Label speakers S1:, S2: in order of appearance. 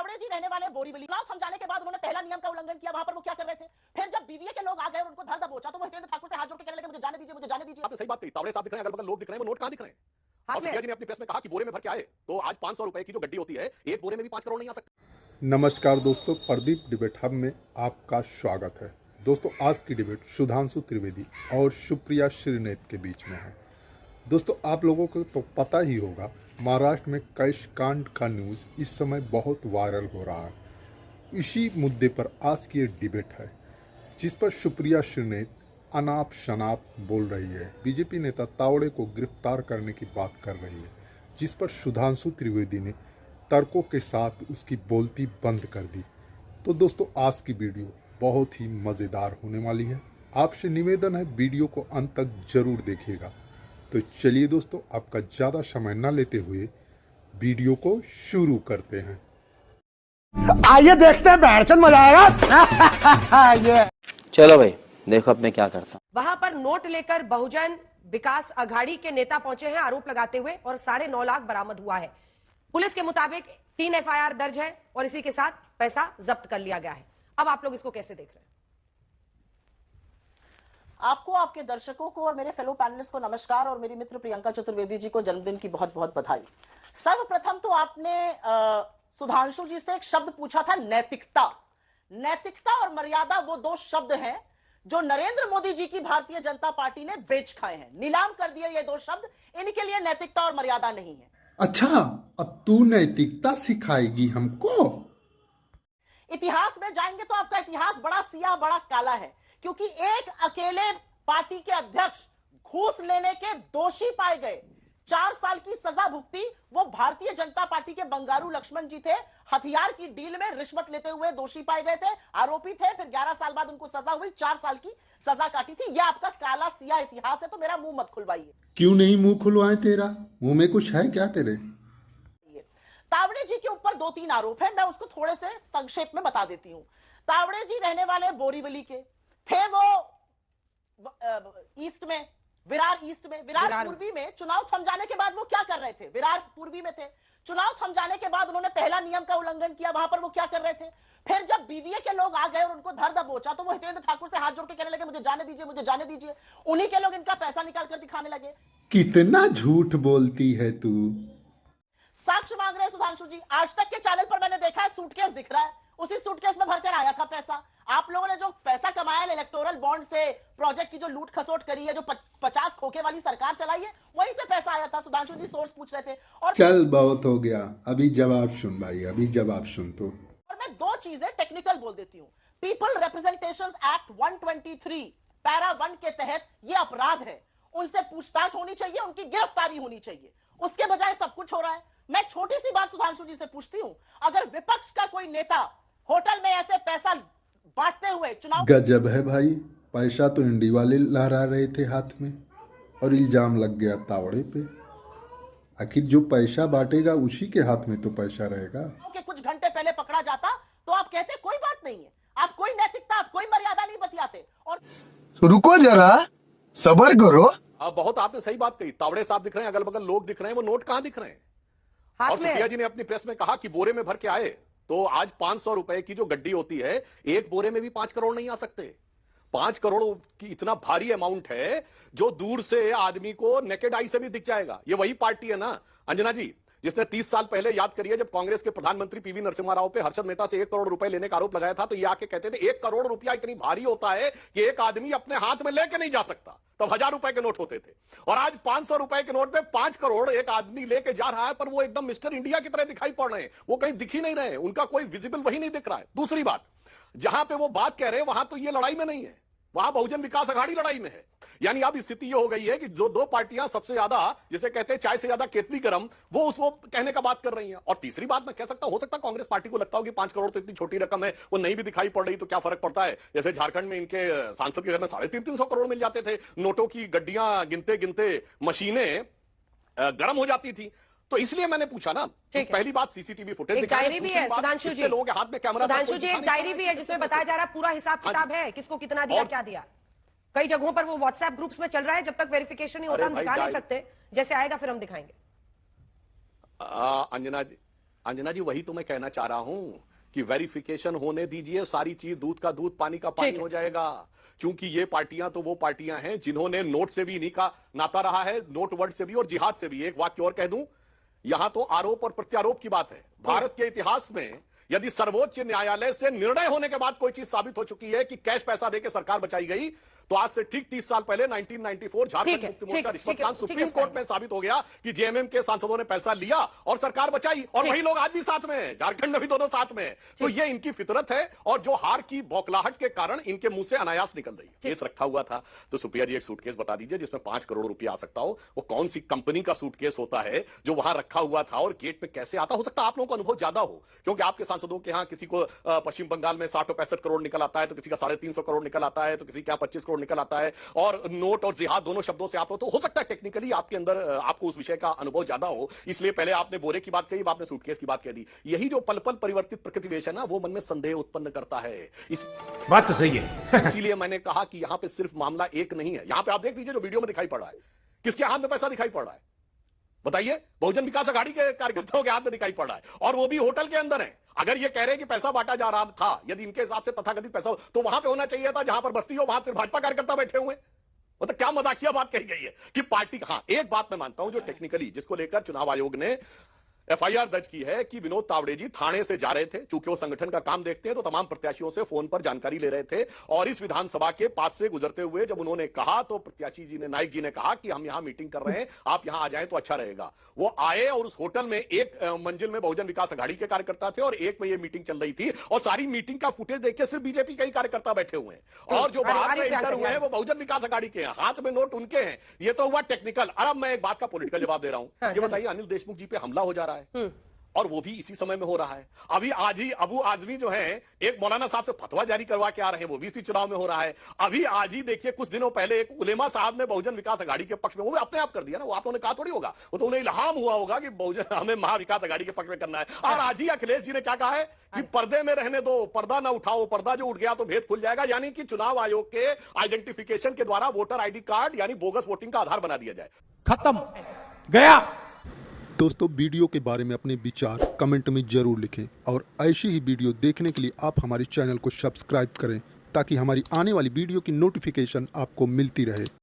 S1: तावड़े जी रहने वाले बोरीवली। चुनाव थम जाने के बाद उन्होंने पहला नियम का उल्लंघन किया। वहां पर वो क्या कर रहे थे? फिर जब बीवीए के लोग आ गए और उनको धर दबोचा तो वो हितेंद्र ठाकुर से हाथ जोड़ के कहने लगे मुझे जाने दीजिए, मुझे जाने दीजिए। आपने सही बात कही, तावड़े साहब दिख रहे हैं, अगल बगल लोग दिख रहे हैं, वो नोट कहां दिख रहे हैं? और सुप्रिया जी ने अपनी प्रेस में कहा कि बोरे में भर के आए तो आज 500 रुपए की जो गड्डी होती है, एक बोरे में भी 5 करोड़ नहीं आ सकते।
S2: नमस्कार दोस्तों, प्रदीप डिबेट हब में आपका स्वागत है। दोस्तों, आज की डिबेट सुधांशु त्रिवेदी और सुप्रिया श्रीनेत के बीच में है। दोस्तों, आप लोगों को तो पता ही होगा, महाराष्ट्र में कैश कांड का न्यूज़ इस समय बहुत वायरल हो रहा है। इसी मुद्दे पर आज की डिबेट है, जिस पर सुप्रिया श्रीनेत अनाप शनाप बोल रही है। बीजेपी नेता तावड़े को गिरफ्तार करने की बात कर रही है, जिस पर सुधांशु त्रिवेदी ने तर्कों के साथ उसकी बोलती बंद कर दी। तो दोस्तों, आज की वीडियो बहुत ही मज़ेदार होने वाली है। आपसे निवेदन है, वीडियो को अंत तक जरूर देखिएगा। तो चलिए दोस्तों, आपका ज़्यादा समय न लेते हुए वीडियो को शुरू करते हैं।
S3: आइए देखते हैं, बैठचंद मजा आएगा। ये
S4: चलो भाई, देखो अब मैं क्या करता हूँ।
S5: वहां पर नोट लेकर बहुजन विकास अघाड़ी के नेता पहुंचे हैं आरोप लगाते हुए, और 9.5 लाख बरामद हुआ है। पुलिस के मुताबिक 3 एफआईआर दर्ज है और इसी के साथ पैसा जब्त कर लिया गया है। अब आप लोग इसको कैसे देख रहे हैं?
S1: आपको, आपके दर्शकों को और मेरे फेलो पैनलिस्ट को नमस्कार, और मेरी मित्र प्रियंका चतुर्वेदी जी को जन्मदिन की बहुत बहुत बधाई। सर्वप्रथम तो आपने सुधांशु जी से एक शब्द पूछा था, नैतिकता। नैतिकता और मर्यादा वो दो शब्द हैं जो नरेंद्र मोदी जी की भारतीय जनता पार्टी ने बेच खाए हैं, नीलाम कर दिए। ये दो शब्द, इनके लिए नैतिकता और मर्यादा नहीं है।
S2: अच्छा, अब तू नैतिकता सिखाएगी हमको?
S1: इतिहास में जाएंगे तो आपका इतिहास बड़ा सियाह, बड़ा काला है, क्योंकि एक अकेले पार्टी के अध्यक्ष घूस लेने के दोषी पाए गए, 4 साल की सजा भुगती। वो भारतीय जनता पार्टी के बंगारू लक्ष्मण जी थे, हथियार की डील में रिश्वत लेते हुए दोषी पाए गए थे, आरोपी थे। फिर 11 साल बाद उनको सजा हुई, 4 साल की सजा काटी थी। यह आपका काला सियाह इतिहास है, तो मेरा मुंह मत खुलवाइए।
S2: क्यों नहीं मुंह खुलवाए? तेरा मुंह में कुछ है क्या तेरे?
S1: तावड़े जी के ऊपर 2-3 आरोप है, मैं उसको थोड़े से संक्षेप में बता देती हूं। तावड़े जी रहने वाले बोरीवली के थे, वो ईस्ट में, विरार ईस्ट में, विरार पूर्वी में। चुनाव थम जाने के बाद वो क्या कर रहे थे? विरार पूर्वी में थे। चुनाव थम जाने के बाद उन्होंने पहला नियम का उल्लंघन किया। वहां पर वो क्या कर रहे थे? फिर जब बीवीए के लोग आ गए और उनको धर दबोचा तो वो हितेंद्र ठाकुर से हाथ जोड़ के कहने लगे मुझे जाने दीजिए, मुझे जाने दीजिए। उन्हीं के लोग इनका पैसा निकाल कर दिखाने लगे।
S2: कितना झूठ बोलती है तू।
S1: साक्ष्य मांग रहे हैं सुधांशु जी। आज तक के चैनल पर मैंने देखा है, सूटकेस दिख रहा है, उसी सूटकेस में भरकर आया था पैसा। आप लोगों ने जो पैसा कमाया है इलेक्टोरल बॉन्ड से, प्रोजेक्ट की जो लूट खसोट करी है, जो 50 खोखे वाली सरकार चलाई है, वहीं से पैसा आया था। सुधांशु जी सोर्स पूछ रहे थे। और
S2: चल, बहुत हो गया, अभी जवाब सुन भाई, अभी जवाब सुन। तो
S1: और मैं 2 चीजें टेक्निकल बोल देती हूं। पीपल रिप्रेजेंटेशन एक्ट 123 पैरा 1 के तहत यह अपराध है, उनसे पूछताछ होनी चाहिए, उनकी गिरफ्तारी होनी चाहिए। उसके बजाय सब कुछ हो रहा है। मैं छोटी सी बात सुधांशु जी से पूछती हूं, अगर विपक्ष का कोई नेता होटल में ऐसे पैसा बांटते हुए चुनाव।
S2: गजब है भाई, पैसा तो इंडी वाले लहरा रहे थे हाथ में और इल्जाम लग गया तावड़े पे। आखिर जो पैसा बांटेगा उसी के हाथ में तो पैसा रहेगा।
S1: के कुछ घंटे पहले पकड़ा जाता तो आप कहते कोई बात नहीं है, आप कोई नैतिकता, आप कोई मर्यादा नहीं बतियाते। और
S3: रुको जरा, सब्र करो।
S6: बहुत आपने सही बात कही, तावड़े साहब दिख रहे हैं, अगल बगल लोग दिख रहे हैं, वो नोट कहां दिख रहे हैं? और सुप्रिया जी ने अपनी प्रेस में कहा कि बोरे में भर के आए तो आज 500 रुपए की जो गड्डी होती है, एक बोरे में भी 5 करोड़ नहीं आ सकते। 5 करोड़ की इतना भारी अमाउंट है जो दूर से आदमी को नेकेड आई से भी दिख जाएगा। ये वही पार्टी है ना अंजना जी, जिसने 30 साल पहले, याद करिए, जब कांग्रेस के प्रधानमंत्री पीवी नरसिम्हा राव पे हर्षद मेहता से 1 करोड़ रुपए लेने का आरोप लगाया था, तो ये आके कहते थे 1 करोड़ रुपया इतनी भारी होता है कि एक आदमी अपने हाथ में लेके नहीं जा सकता। तब 1000 रुपए के नोट होते थे, और आज 500 रुपए के नोट में 5 करोड़ एक आदमी लेके जा रहा है, पर वो एकदम मिस्टर इंडिया की तरह दिखाई पड़ रहे हैं। वो कहीं दिख ही नहीं रहे हैं, उनका कोई विजिबल वही नहीं दिख रहा है। दूसरी बात, जहां पे वो बात कह रहे हैं वहां तो ये लड़ाई में नहीं है, वहां बहुजन विकास अघाड़ी लड़ाई में है। यानी अब स्थिति यह हो गई है कि जो 2 पार्टियां सबसे ज्यादा, जिसे कहते हैं चाय से ज्यादा केतली गरम, वो उसको कहने का बात कर रही हैं। और तीसरी बात मैं कह सकता हूं, हो सकता है कांग्रेस पार्टी को लगता हो कि 5 करोड़ तो इतनी छोटी रकम है, वो नहीं भी दिखाई पड़ रही तो क्या फर्क पड़ता है। जैसे झारखंड में इनके सांसद के घर में 350 करोड़ मिल जाते थे, नोटों की गड्डियां गिनते गिनते मशीनें गर्म हो जाती थी। तो इसलिए मैंने पूछा ना, तो पहली बात सीसीटीवी फुटेज,
S5: एक डायरी भी है सुधांशु जी,
S6: लोगों के हाथ में कैमरा,
S5: सुधांशु जी एक डायरी भी है जिसमें बताया जा रहा है, पूरा हिसाब किताब है, किसको कितना दिया, क्या दिया। कई जगहों पर वो व्हाट्सएप ग्रुप्स में चल रहा है, जब तक वेरिफिकेशन नहीं होता हम दिखा नहीं सकते, जैसे आएगा फिर हम दिखाएंगे।
S6: अंजना जी, अंजना जी वही तो मैं कहना चाह रहा हूं कि वेरिफिकेशन होने दीजिए, सारी चीज दूध का दूध पानी का पानी हो जाएगा। क्योंकि ये पार्टियां तो वो पार्टियां हैं जिन्होंने नोट से भी इन्हीं का नाता रहा है, नोट वर्ड से भी और जिहाद से भी। एक वाक्य और कह दूं, यहां तो आरोप और प्रत्यारोप की बात है। भारत के इतिहास में यदि सर्वोच्च न्यायालय से निर्णय होने के बाद कोई चीज साबित हो चुकी है कि कैश पैसा देकर सरकार बचाई गई, तो आज से ठीक 30 साल पहले 1994 झारखंड मुक्ति मोर्चा रिश्वत कांड सुप्रीम कोर्ट में साबित हो गया कि जेएमएम के सांसदों ने पैसा लिया और सरकार बचाई, और वही लोग आज भी साथ में हैं, झारखंड में भी दोनों साथ में हैं। तो ये इनकी फितरत है, और जो हार की बौखलाहट के कारण इनके मुंह से अनायास निकल रही है। केस रखा हुआ था, तो सुप्रिया जी एक सूटकेस बता दीजिए जिसमें 5 करोड़ रुपया आ सकता हो। वो कौन सी कंपनी का सूटकेस होता है जो वहां रखा हुआ था और गेट पे कैसे आता? हो सकता है आप लोगों को अनुभव ज्यादा हो, क्योंकि आपके सांसदों के यहाँ किसी को पश्चिम बंगाल में 60 और 65 करोड़ निकल आता है, तो किसी का 350 करोड़ निकल आता है, तो किसी का 25 करोड़ निकल आता है। और नोट और जिहाद दोनों शब्दों से आप लोग, तो हो सकता है टेक्निकली आपके अंदर आपको उस विषय का अनुभव ज्यादा हो, इसलिए पहले आपने बोरे की बात कही, आपने सूटकेस की बात कह दी। यही जो पल पल परिवर्तित प्रकृति वेश है ना, वो मन में संदेह उत्पन्न करता है। इस
S3: बात तो सही है।
S6: इसीलिए मैंने कहा कि यहां पे सिर्फ मामला एक नहीं है। यहां पे आप देख लीजिए जो वीडियो में दिखाई पड़ रहा है, किसके हाथ में पैसा दिखाई पड़ रहा है बताइए? बहुजन विकास अघाड़ी के कार्यकर्ताओं के हाथ में दिखाई पड़ रहा है, और वो भी होटल के अंदर है। अगर ये कह रहे हैं कि पैसा बांटा जा रहा था, यदि इनके हिसाब से तथाकथित पैसा, तो वहां पे होना चाहिए था जहां पर बस्ती हो, वहां सिर्फ भाजपा कार्यकर्ता बैठे हुए। वो तो क्या मजाकिया बात कही गई है कि पार्टी। हाँ, एक बात मैं मानता हूं जो टेक्निकली, जिसको लेकर चुनाव आयोग ने एफआईआर दर्ज की है कि विनोद तावड़े जी थाने से जा रहे थे, चूंकि वो संगठन का काम देखते हैं, तो तमाम प्रत्याशियों से फोन पर जानकारी ले रहे थे। और इस विधानसभा के पास से गुजरते हुए जब उन्होंने कहा, तो प्रत्याशी जी ने, नाइक जी ने कहा कि हम यहां मीटिंग कर रहे हैं, आप यहां आ जाएं तो अच्छा रहेगा। वो आए और उस होटल में एक मंजिल में बहुजन विकास अघाड़ी के कार्यकर्ता थे और एक में ये मीटिंग चल रही थी, और सारी मीटिंग का फुटेज देखिए सिर्फ बीजेपी के ही कार्यकर्ता बैठे हुए हैं, और जो बाहर से इंटर हुए हैं वो बहुजन विकास अघाड़ी के हैं, हाथ में नोट उनके हैं। ये तो हुआ टेक्निकल। अब मैं एक बात का पॉलिटिकल जवाब दे रहा हूं। ये बताइए, अनिल देशमुख जी पे हमला हो जा रहा है, और वो भी इसी समय में हो रहा है। अभी आज ही अबू आजमी जो है, एक मौलाना साहब से फतवा जारी करवा के आ रहे हैं, वो भी इसी चुनाव में हो रहा है। अभी आज ही देखिए, कुछ दिनों पहले एक उलेमा साहब ने बहुजन विकास अघाड़ी के पक्ष में, वो अपने आप कर दिया ना, वो आप लोगों ने कहा थोड़ी होगा, वो तो उन्हें इल्हाम हुआ होगा कि बहुजन हमें महाविकास अघाड़ी के पक्ष में करना है। और आज ही अखिलेश जी ने क्या कहा है कि पर्दे में रहने दो, पर्दा ना उठाओ, पर्दा जो उठ गया तो भेद खुल जाएगा। यानी कि चुनाव आयोग के आइडेंटिफिकेशन के द्वारा वोटर आईडी कार्ड यानी बोगस वोटिंग का आधार बना दिया जाए।
S3: खत्म गया।
S2: दोस्तों, वीडियो के बारे में अपने विचार कमेंट में जरूर लिखें, और ऐसी ही वीडियो देखने के लिए आप हमारे चैनल को सब्सक्राइब करें, ताकि हमारी आने वाली वीडियो की नोटिफिकेशन आपको मिलती रहे।